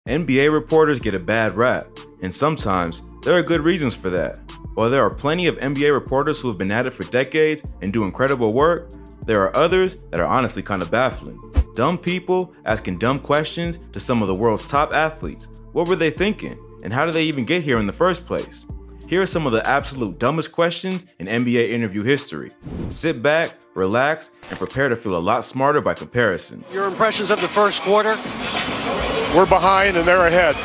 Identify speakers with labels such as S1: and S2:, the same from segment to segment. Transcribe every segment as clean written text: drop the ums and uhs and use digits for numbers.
S1: NBA reporters get a bad rap, and sometimes there are good reasons for that. While there are plenty of NBA reporters who have been at it for decades and do incredible work, there are others that are honestly kind of baffling. Dumb people asking dumb questions to some of the world's top athletes. What were they thinking? And how did they even get here in the first place? Here are some of the absolute dumbest questions in NBA interview history. Sit back, relax, and prepare to feel a lot smarter by comparison.
S2: Your impressions of the first quarter?
S3: We're behind and they're ahead.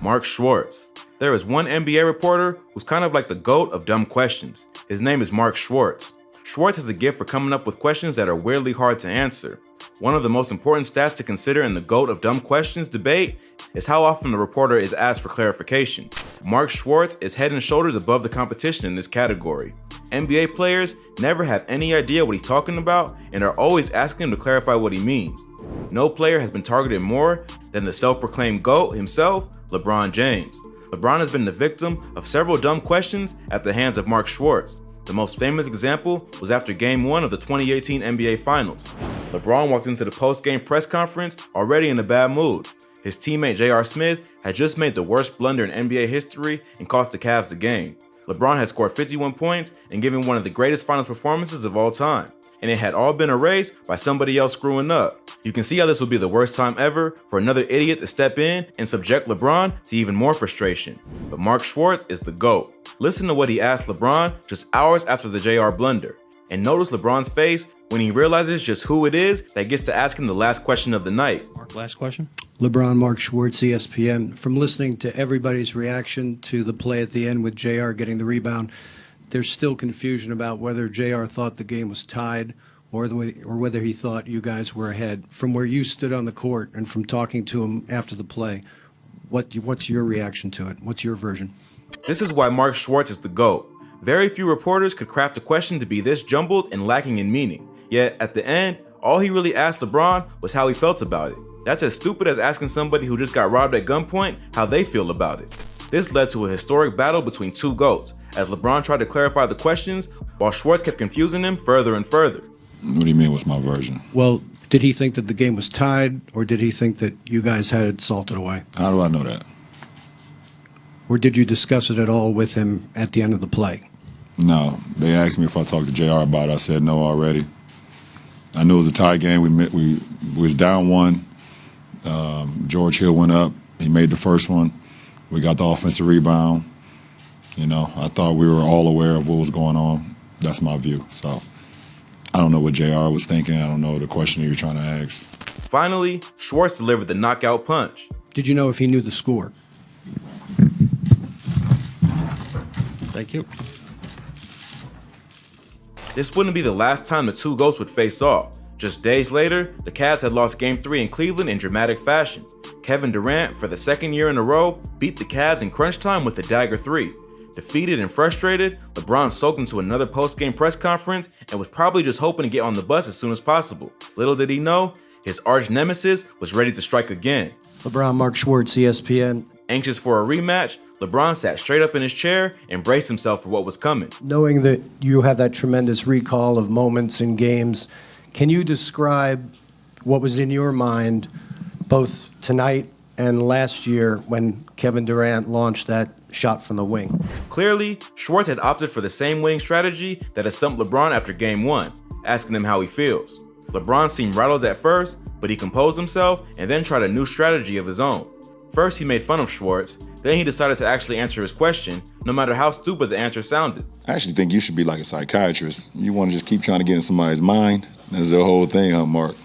S1: Mark Schwartz. There is one NBA reporter who's kind of like the GOAT of dumb questions. His name is Mark Schwartz. Schwartz has a gift for coming up with questions that are weirdly hard to answer. One of the most important stats to consider in the GOAT of dumb questions debate is how often the reporter is asked for clarification. Mark Schwartz is head and shoulders above the competition in this category. NBA players never have any idea what he's talking about and are always asking him to clarify what he means. No player has been targeted more than the self-proclaimed GOAT himself, LeBron James. LeBron has been the victim of several dumb questions at the hands of Mark Schwartz. The most famous example was after Game 1 of the 2018 NBA Finals. LeBron walked into the post-game press conference already in a bad mood. His teammate J.R. Smith had just made the worst blunder in NBA history and cost the Cavs the game. LeBron had scored 51 points and given one of the greatest finals performances of all time, and it had all been erased by somebody else screwing up. You can see how this would be the worst time ever for another idiot to step in and subject LeBron to even more frustration. But Mark Schwartz is the GOAT. Listen to what he asked LeBron just hours after the JR blunder, and notice LeBron's face when he realizes just who it is that gets to ask him the last question of the night.
S4: Mark, last question.
S5: LeBron, Mark Schwartz, ESPN. From listening to everybody's reaction to the play at the end with JR getting the rebound, there's still confusion about whether JR thought the game was tied or whether he thought you guys were ahead. From where you stood on the court and from talking to him after the play, what's your reaction to it? What's your version?
S1: This is why Mark Schwartz is the GOAT. Very few reporters could craft a question to be this jumbled and lacking in meaning. Yet, at the end, all he really asked LeBron was how he felt about it. That's as stupid as asking somebody who just got robbed at gunpoint how they feel about it. This led to a historic battle between two GOATs, as LeBron tried to clarify the questions while Schwartz kept confusing him further and further.
S6: What do you mean, what's my version?
S5: Well, did he think that the game was tied, or did he think that you guys had it salted away?
S6: How do I know that?
S5: Or did you discuss it at all with him at the end of the play?
S6: No. They asked me if I talked to JR about it. I said no already. I knew it was a tie game. We was down one. George Hill went up. He made the first one. We got the offensive rebound. You know, I thought we were all aware of what was going on. That's my view. So I don't know what JR was thinking. I don't know the question you were trying to ask.
S1: Finally, Schwartz delivered the knockout punch.
S5: Did you know if he knew the score?
S4: Thank you.
S1: This wouldn't be the last time the two GOATs would face off. Just days later, the Cavs had lost Game 3 in Cleveland in dramatic fashion. Kevin Durant, for the second year in a row, beat the Cavs in crunch time with a dagger 3. Defeated and frustrated, LeBron soaked into another post-game press conference and was probably just hoping to get on the bus as soon as possible. Little did he know, his arch nemesis was ready to strike again.
S5: LeBron, Mark Schwartz, ESPN.
S1: Anxious for a rematch, LeBron sat straight up in his chair and braced himself for what was coming.
S5: Knowing that you have that tremendous recall of moments in games, can you describe what was in your mind both tonight and last year when Kevin Durant launched that shot from the wing?
S1: Clearly, Schwartz had opted for the same winning strategy that had stumped LeBron after Game 1, asking him how he feels. LeBron seemed rattled at first, but he composed himself and then tried a new strategy of his own. First, he made fun of Schwartz, then he decided to actually answer his question, no matter how stupid the answer sounded.
S6: I actually think you should be like a psychiatrist. You want to just keep trying to get in somebody's mind. That's the whole thing, huh, Mark?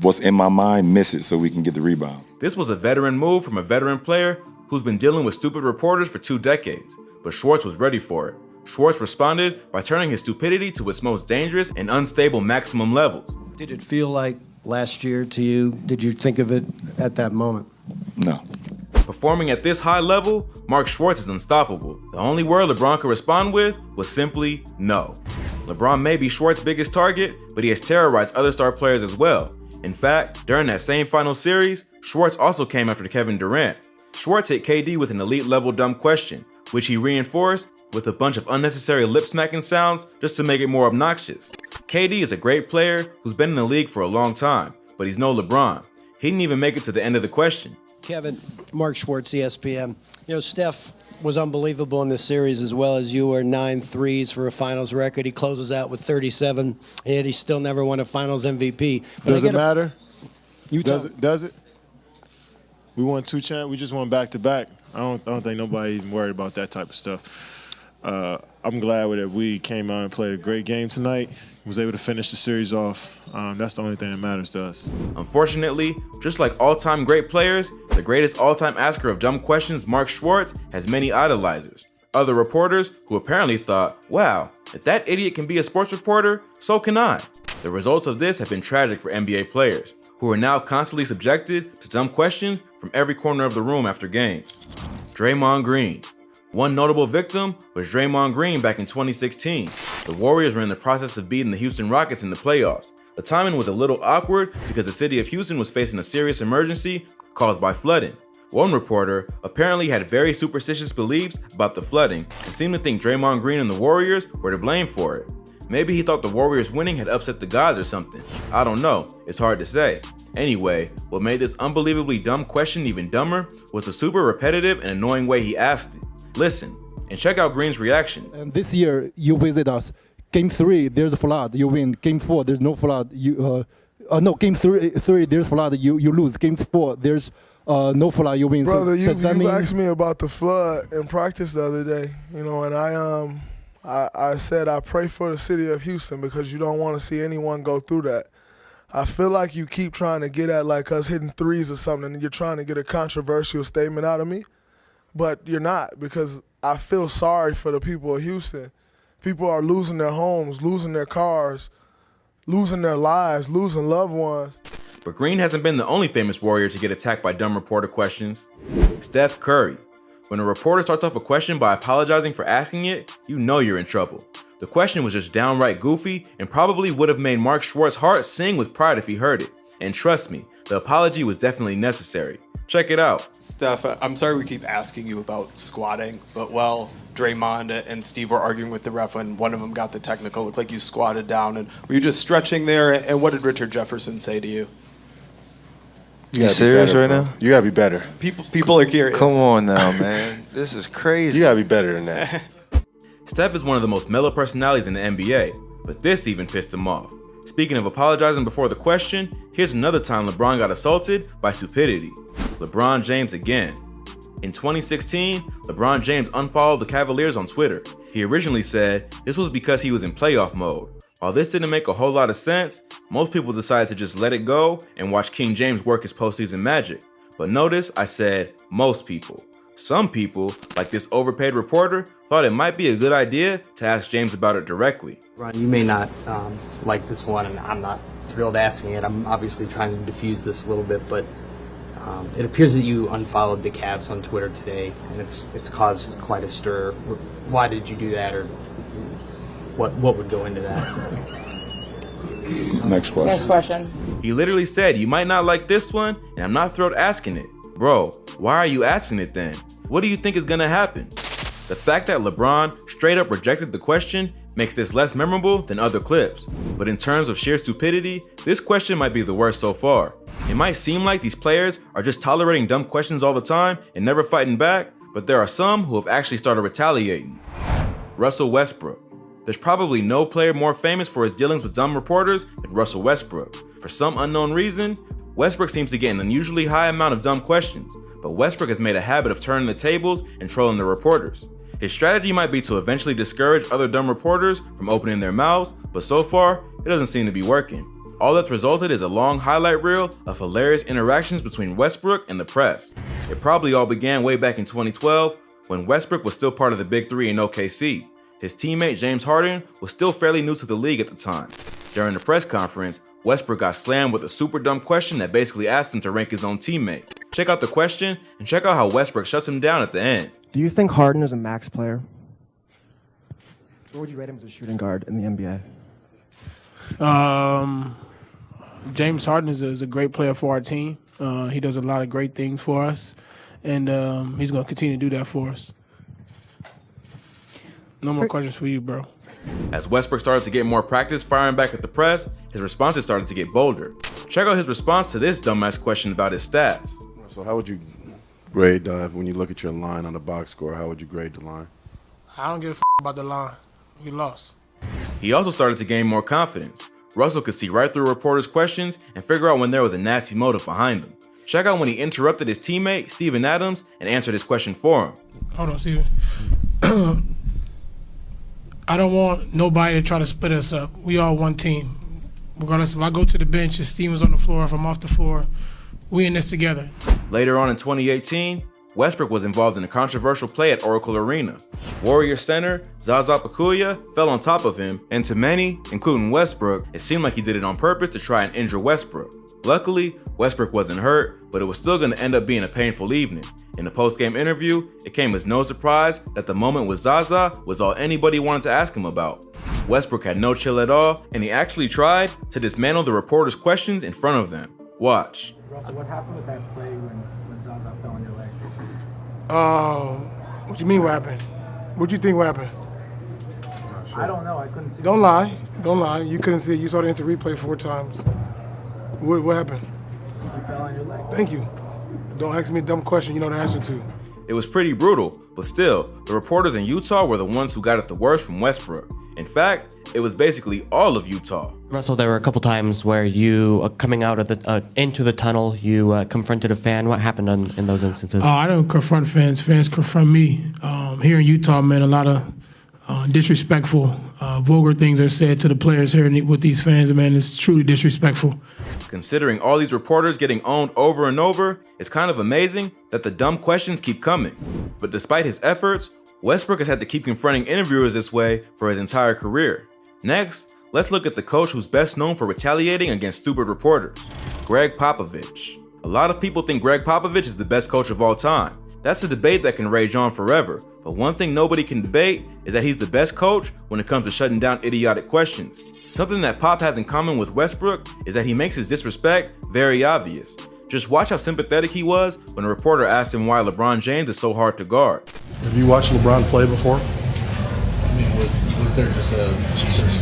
S6: What's in my mind, miss it so we can get the rebound.
S1: This was a veteran move from a veteran player who's been dealing with stupid reporters for 2 decades, but Schwartz was ready for it. Schwartz responded by turning his stupidity to its most dangerous and unstable maximum levels.
S5: Did it feel like last year to you? Did you think of it at that moment?
S6: No.
S1: Performing at this high level, Mark Schwartz is unstoppable. The only word LeBron could respond with was simply no. LeBron may be Schwartz's biggest target, but he has terrorized other star players as well. In fact, during that same final series, Schwartz also came after Kevin Durant. Schwartz hit KD with an elite level dumb question, which he reinforced with a bunch of unnecessary lip smacking sounds just to make it more obnoxious. KD is a great player who's been in the league for a long time, but he's no LeBron. He didn't even make it to the end of the question.
S5: Kevin, Mark Schwartz, ESPN. You know, Steph was unbelievable in this series as well as you were. 9 threes for a finals record. He closes out with 37, and he still never won a finals MVP. But
S7: Does it matter?
S5: You
S7: Does it? We won 2 champs. We just won back-to-back. I don't think nobody even worried about that type of stuff. I'm glad that we came out and played a great game tonight. Was able to finish the series off. That's the only thing that matters to us.
S1: Unfortunately, just like all-time great players, the greatest all-time asker of dumb questions, Mark Schwartz, has many idolizers. Other reporters who apparently thought, wow, if that idiot can be a sports reporter, so can I. The results of this have been tragic for NBA players, who are now constantly subjected to dumb questions from every corner of the room after games. Draymond Green. One notable victim was Draymond Green back in 2016. The Warriors were in the process of beating the Houston Rockets in the playoffs. The timing was a little awkward because the city of Houston was facing a serious emergency caused by flooding. One reporter apparently had very superstitious beliefs about the flooding and seemed to think Draymond Green and the Warriors were to blame for it. Maybe he thought the Warriors winning had upset the gods or something. I don't know, it's hard to say. Anyway, what made this unbelievably dumb question even dumber was the super repetitive and annoying way he asked it. Listen, and check out Green's reaction.
S8: And this year, you visit us. Game 3, there's a flood, you win. Game 4, there's no flood. Game 3, there's flood, you lose. Game 4, there's no flood, you win.
S9: Brother,
S8: so
S9: you asked me about the flood in practice the other day, you know, and I said I pray for the city of Houston because you don't want to see anyone go through that. I feel like you keep trying to get at like us hitting threes or something, and you're trying to get a controversial statement out of me, but you're not, because I feel sorry for the people of Houston. People are losing their homes, losing their cars, losing their lives, losing loved ones.
S1: But Green hasn't been the only famous Warrior to get attacked by dumb reporter questions. Steph Curry. When a reporter starts off a question by apologizing for asking it, you know you're in trouble. The question was just downright goofy and probably would have made Mark Schwartz's heart sing with pride if he heard it. And trust me, the apology was definitely necessary. Check it out.
S10: Steph, I'm sorry we keep asking you about squatting, but while Draymond and Steve were arguing with the ref when one of them got the technical, it looked like you squatted down. And were you just stretching there? And what did Richard Jefferson say to you?
S11: You serious
S7: better,
S11: right
S7: bro.
S11: now?
S7: You gotta be better.
S10: People are curious.
S11: Come on now, man. This is crazy.
S7: You gotta be better than that.
S1: Steph is one of the most mellow personalities in the NBA, but this even pissed him off. Speaking of apologizing before the question, here's another time LeBron got assaulted by stupidity. LeBron James again. In 2016, LeBron James unfollowed the Cavaliers on Twitter. He originally said this was because he was in playoff mode. While this didn't make a whole lot of sense, most people decided to just let it go and watch King James work his postseason magic. But notice I said most people. Some people, like this overpaid reporter, thought it might be a good idea to ask James about it directly.
S12: Ron, you may not like this one, and I'm not thrilled asking it. I'm obviously trying to diffuse this a little bit, but it appears that you unfollowed the Cavs on Twitter today, and it's caused quite a stir. Why did you do that, or what would go into that?
S6: Next question.
S1: He literally said, you might not like this one, and I'm not thrilled asking it. Bro, why are you asking it then? What do you think is gonna happen? The fact that LeBron straight up rejected the question makes this less memorable than other clips. But in terms of sheer stupidity, this question might be the worst so far. It might seem like these players are just tolerating dumb questions all the time and never fighting back, but there are some who have actually started retaliating. Russell Westbrook. There's probably no player more famous for his dealings with dumb reporters than Russell Westbrook. For some unknown reason, Westbrook seems to get an unusually high amount of dumb questions, but Westbrook has made a habit of turning the tables and trolling the reporters. His strategy might be to eventually discourage other dumb reporters from opening their mouths, but so far, it doesn't seem to be working. All that's resulted is a long highlight reel of hilarious interactions between Westbrook and the press. It probably all began way back in 2012, when Westbrook was still part of the Big Three in OKC. His teammate James Harden was still fairly new to the league at the time. During the press conference, Westbrook got slammed with a super dumb question that basically asked him to rank his own teammate. Check out the question and check out how Westbrook shuts him down at the end.
S13: Do you think Harden is a max player? Or would you rate him as a shooting guard in the NBA?
S14: James Harden is a great player for our team. He does a lot of great things for us, and he's going to continue to do that for us. No more questions for you, bro.
S1: As Westbrook started to get more practice firing back at the press, his responses started to get bolder. Check out his response to this dumbass question about his stats.
S15: So how would you grade when you look at your line on the box score? How would you grade the line?
S14: I don't give a about the line. We lost.
S1: He also started to gain more confidence. Russell could see right through reporters' questions and figure out when there was a nasty motive behind them. Check out when he interrupted his teammate, Steven Adams, and answered his question for him.
S14: Hold on, Steven. I don't want nobody to try to split us up. We all one team. Regardless if I go to the bench, if Steven's on the floor, if I'm off the floor, we in this together.
S1: Later on in 2018, Westbrook was involved in a controversial play at Oracle Arena. Warriors center Zaza Pachulia fell on top of him, and to many, including Westbrook, it seemed like he did it on purpose to try and injure Westbrook. Luckily, Westbrook wasn't hurt, but it was still going to end up being a painful evening. In the post-game interview, it came as no surprise that the moment with Zaza was all anybody wanted to ask him about. Westbrook had no chill at all, and he actually tried to dismantle the reporters' questions in front of them. Watch.
S16: Russell, what happened with that play when Zaza fell on your leg?
S14: What you mean what happened? What you think what happened?
S16: I don't know. I couldn't see.
S14: Don't lie. Don't lie. You couldn't see it. You saw the instant replay 4 times. What happened?
S16: You fell on your leg.
S14: Thank you. Don't ask me a dumb question you know the answer to.
S1: It was pretty brutal, but still, the reporters in Utah were the ones who got it the worst from Westbrook. In fact, it was basically all of Utah.
S17: Russell, there were a couple times where you, coming out of the into the tunnel, you confronted a fan. What happened in those instances?
S14: I don't confront fans. Fans confront me. Here in Utah, man, a lot of disrespectful, vulgar things are said to the players here with these fans, man. It's truly disrespectful.
S1: Considering all these reporters getting owned over and over, it's kind of amazing that the dumb questions keep coming. But despite his efforts, Westbrook has had to keep confronting interviewers this way for his entire career. Next, let's look at the coach who's best known for retaliating against stupid reporters, Greg Popovich. A lot of people think Greg Popovich is the best coach of all time. That's a debate that can rage on forever, but one thing nobody can debate is that he's the best coach when it comes to shutting down idiotic questions. Something that Pop has in common with Westbrook is that he makes his disrespect very obvious. Just watch how sympathetic he was when a reporter asked him why LeBron James is so hard to guard.
S3: Have you watched LeBron play before?
S18: I mean, was there just a...
S3: Jesus.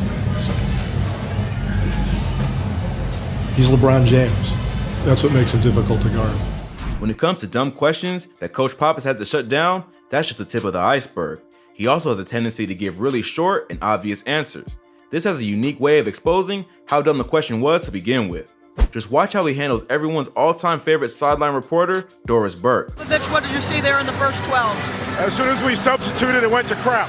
S3: He's LeBron James. That's what makes him difficult to guard.
S1: When it comes to dumb questions that Coach Pop has had to shut down, that's just the tip of the iceberg. He also has a tendency to give really short and obvious answers. This has a unique way of exposing how dumb the question was to begin with. Just watch how he handles everyone's all-time favorite sideline reporter, Doris Burke.
S19: What did you see there in the first 12?
S3: As soon as we substituted, it went to crap.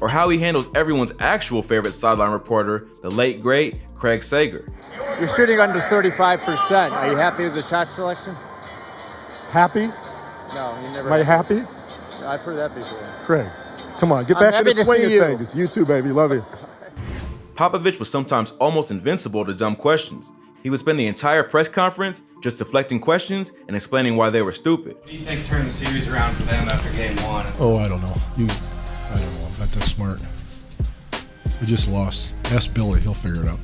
S1: Or how he handles everyone's actual favorite sideline reporter, the late, great Craig Sager.
S20: You're shooting under 35%. Are you happy with the shot selection?
S21: Happy?
S20: No, you never.
S21: Am I happy?
S20: No, I've heard that before.
S21: Craig, come on, get
S20: I'm
S21: back in
S20: happy
S21: the
S20: to
S21: swing of
S20: see you.
S21: things. You too, baby. Love you.
S1: Popovich was sometimes almost invincible to dumb questions. He would spend the entire press conference just deflecting questions and explaining why they were stupid.
S22: What do you think turned the series around for them after game 1?
S3: Oh, I don't know. I don't know. I'm not that smart. We just lost. Ask Billy. He'll figure it out.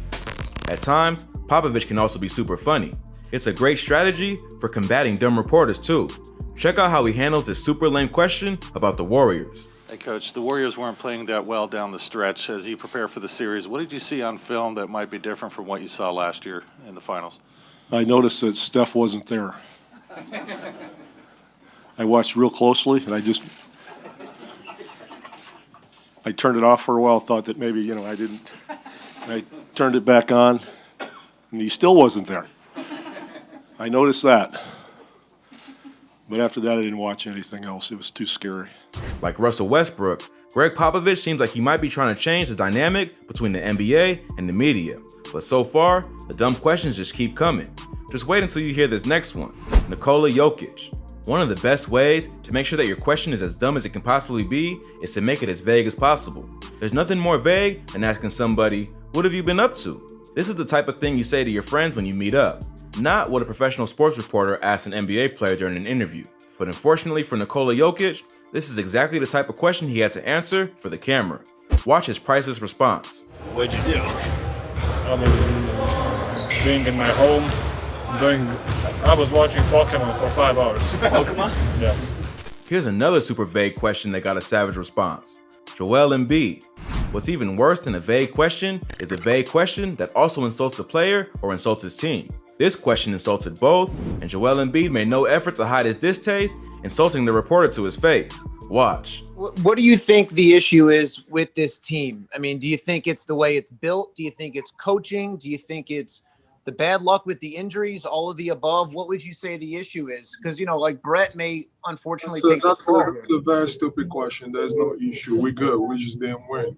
S1: At times, Popovich can also be super funny. It's a great strategy for combating dumb reporters too. Check out how he handles this super lame question about the Warriors.
S23: Hey, Coach, the Warriors weren't playing that well down the stretch as you prepare for the series. What did you see on film that might be different from what you saw last year in the finals?
S3: I noticed that Steph wasn't there. I watched real closely, and I turned it off for a while, thought that maybe, I turned it back on, and he still wasn't there. I noticed that. But after that, I didn't watch anything else. It was too scary.
S1: Like Russell Westbrook, Greg Popovich seems like he might be trying to change the dynamic between the NBA and the media. But so far, the dumb questions just keep coming. Just wait until you hear this next one. Nikola Jokic. One of the best ways to make sure that your question is as dumb as it can possibly be is to make it as vague as possible. There's nothing more vague than asking somebody, "What have you been up to?" This is the type of thing you say to your friends when you meet up, not what a professional sports reporter asks an NBA player during an interview. But unfortunately for Nikola Jokic, this is exactly the type of question he had to answer for the camera. Watch his priceless response.
S24: What'd you do? Being in my home, I was watching Pokemon for 5 hours.
S22: Pokemon?
S24: Yeah.
S1: Here's another super vague question that got a savage response. Joel Embiid. What's even worse than a vague question is a vague question that also insults the player or insults his team. This question insulted both, and Joel Embiid made no effort to hide his distaste, insulting the reporter to his face. Watch.
S2: What do you think the issue is with this team? I mean, do you think it's the way it's built? Do you think it's coaching? Do you think it's the bad luck with the injuries? All of the above? What would you say the issue is? Because, you know, like Brett may unfortunately take the fall here.
S4: That's a very stupid question. There's no issue. We're good. We just didn't win.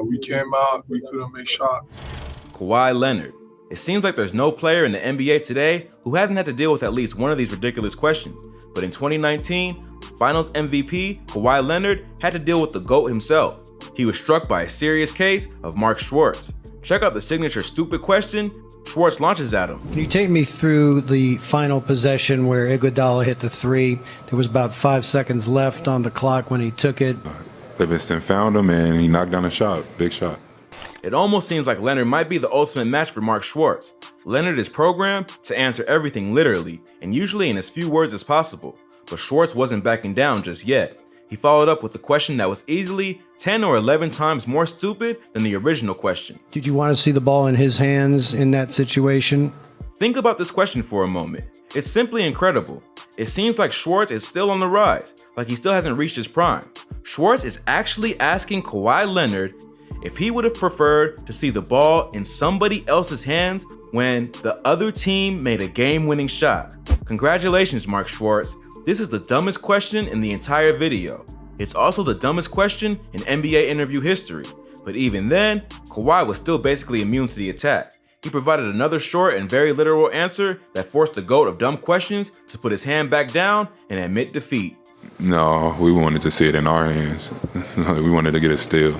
S4: We came out. We couldn't make shots.
S1: Kawhi Leonard. It seems like there's no player in the NBA today who hasn't had to deal with at least one of these ridiculous questions. But in 2019, Finals MVP Kawhi Leonard had to deal with the GOAT himself. He was struck by a serious case of Mark Schwartz. Check out the signature stupid question Schwartz launches at him.
S5: Can you take me through the final possession where Iguodala hit the three? There was about 5 seconds left on the clock when he took it.
S8: Livingston found him and he knocked down a shot, big shot.
S1: It almost seems like Leonard might be the ultimate match for Mark Schwartz. Leonard is programmed to answer everything literally, and usually in as few words as possible. But Schwartz wasn't backing down just yet. He followed up with a question that was easily 10 or 11 times more stupid than the original question.
S5: Did you want to see the ball in his hands in that situation?
S1: Think about this question for a moment. It's simply incredible. It seems like Schwartz is still on the rise, like he still hasn't reached his prime. Schwartz is actually asking Kawhi Leonard if he would have preferred to see the ball in somebody else's hands when the other team made a game-winning shot. Congratulations, Mark Schwartz. This is the dumbest question in the entire video. It's also the dumbest question in NBA interview history. But even then, Kawhi was still basically immune to the attack. He provided another short and very literal answer that forced the GOAT of dumb questions to put his hand back down and admit defeat.
S8: No, we wanted to see it in our hands. We wanted to get a steal.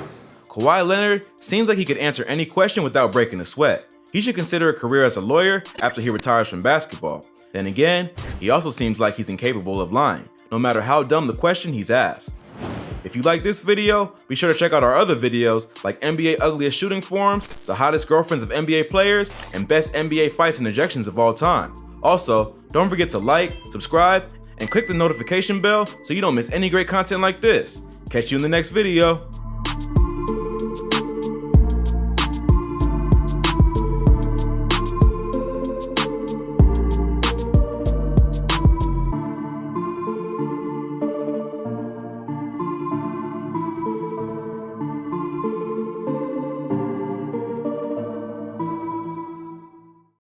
S1: Kawhi Leonard seems like he could answer any question without breaking a sweat. He should consider a career as a lawyer after he retires from basketball. Then again, he also seems like he's incapable of lying, no matter how dumb the question he's asked. If you like this video, be sure to check out our other videos like NBA Ugliest Shooting Forums, the hottest girlfriends of NBA players, and best NBA fights and ejections of all time. Also, don't forget to like, subscribe, and click the notification bell so you don't miss any great content like this. Catch you in the next video.